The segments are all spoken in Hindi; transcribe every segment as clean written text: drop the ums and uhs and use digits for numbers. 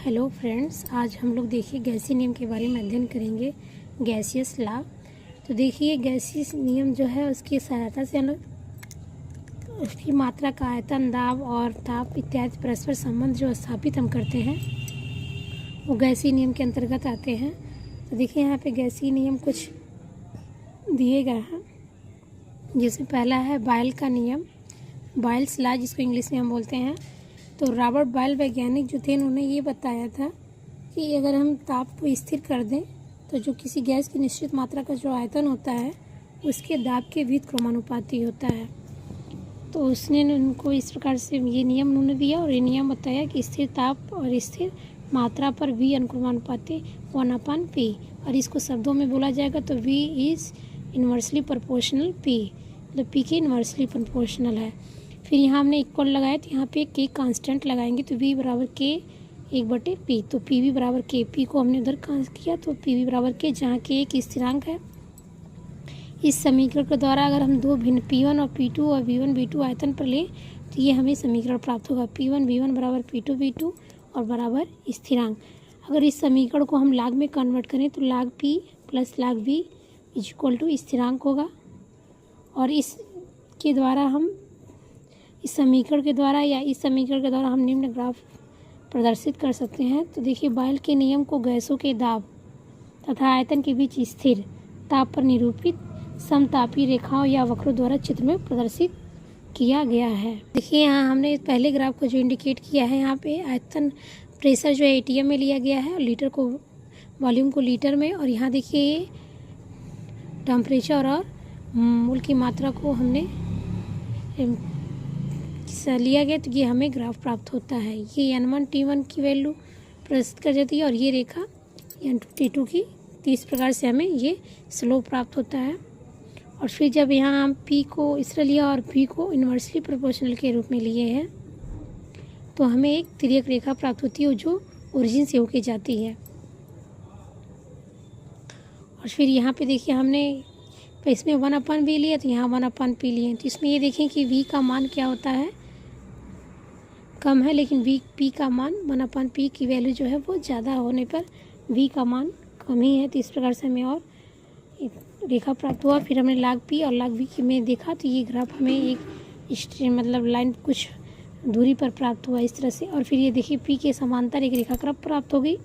हेलो फ्रेंड्स, आज हम लोग देखिए गैसीय नियम के बारे में अध्ययन करेंगे। Gaseous law. तो देखिए गैसीय नियम जो है उसकी सहायता से हम लोग उसकी मात्रा का आयतन, दाब और ताप इत्यादि परस्पर संबंध जो स्थापित हम करते हैं वो गैसीय नियम के अंतर्गत आते हैं। तो देखिए यहाँ पे गैसीय नियम कुछ दिए गए हैं। जैसे पहला है बायल का नियम, बायल्स लॉ जिसको इंग्लिश में हम बोलते हैं। तो रॉबर्ट बायल वैज्ञानिक जो थे उन्होंने ये बताया था कि अगर हम ताप को स्थिर कर दें तो जो किसी गैस की निश्चित मात्रा का जो आयतन होता है उसके दाब के विपरीत क्रमानुपाती होता है। तो उसने उनको इस प्रकार से ये नियम उन्होंने दिया और ये नियम बताया कि स्थिर ताप और स्थिर मात्रा पर V अनुक्रमानुपाती 1/P, और इसको शब्दों में बोला जाएगा तो V is inversely proportional P, मतलब P के इन्वर्सली प्रोपोर्शनल है। फिर यहाँ हमने इक्वल लगाया तो यहाँ पे K कांस्टेंट लगाएंगे तो V बराबर K 1/P, तो PV बराबर K, P को हमने उधर किया तो PV बराबर K, जहाँ K एक स्थिरांक है। इस समीकरण के द्वारा अगर हम दो भिन्न P1 और P2 और V1 V2 आयतन पर लें तो ये हमें समीकरण प्राप्त होगा P1 V1 बराबर P2 V2 और बराबर स्थिरांक। अगर इस समीकरण को हम लाग में कन्वर्ट करें तो लाग P प्लस लाग V इज इक्वल टू स्थिरांक होगा। और इसके द्वारा हम इस समीकरण के द्वारा हम निम्न ग्राफ प्रदर्शित कर सकते हैं। तो देखिए बायल के नियम को गैसों के दाब तथा आयतन के बीच स्थिर ताप पर निरूपित समतापी रेखाओं या वक्रों द्वारा चित्र में प्रदर्शित किया गया है। देखिए यहाँ हमने पहले ग्राफ को जो इंडिकेट किया है, यहाँ पे आयतन प्रेशर जो है ATM में लिया गया है और लीटर को वॉल्यूम को लीटर में, और यहाँ देखिए ये टेम्परेचर और मोल की मात्रा को हमने लिया गया तो ये हमें ग्राफ प्राप्त होता है। ये N1 T1 की वैल्यू प्रदर्शित कर जाती है और ये रेखा N2 T2 की, तो इस प्रकार से हमें ये स्लोप प्राप्त होता है। और फिर जब यहाँ हम P को इस तरह लिया और P को इन्वर्सली प्रोपोर्शनल के रूप में लिए हैं तो हमें एक तिर्यक रेखा प्राप्त होती है जो ओरिजिन से होके जाती है। और फिर यहाँ पे देखिए हमने इसमें 1/V लिया तो यहाँ 1/P लिए, तो इसमें ये देखें कि V का मान क्या होता है, कम है, लेकिन P का मान 1/P की वैल्यू जो है वो ज़्यादा होने पर V का मान कम ही है। तो इस प्रकार से हमें और एक रेखा प्राप्त हुआ। फिर हमने लाग P और लाग V की में देखा तो ये ग्राफ हमें एक मतलब लाइन कुछ दूरी पर प्राप्त हुआ इस तरह से। और फिर ये देखिए P के समांतर एक रेखा क्रम प्राप्त हो गई।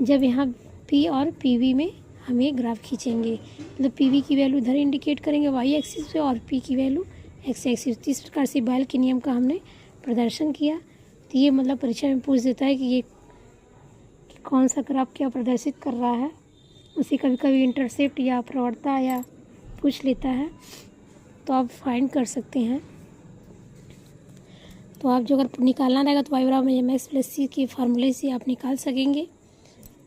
जब यहाँ P और PV में हम ये ग्राफ खींचेंगे, मतलब PV की वैल्यू इधर इंडिकेट करेंगे Y एक्सिस पे और P की वैल्यू X एक्सिस। इस प्रकार से बायल के नियम का हमने प्रदर्शन किया। तो ये मतलब परीक्षा में पूछ देता है कि ये कौन सा ग्राफ क्या प्रदर्शित कर रहा है, उसे कभी कभी इंटरसेप्ट या प्रवणता या पूछ लेता है, तो आप फाइंड कर सकते हैं। तो आप जो अगर निकालना रहेगा तो Y बराबर mx प्लस C के फार्मूले से आप निकाल सकेंगे।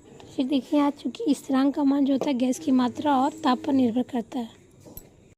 तो फिर देखिए आज चूँकि स्थिरांक का मान जो होता है गैस की मात्रा और ताप पर निर्भर करता है।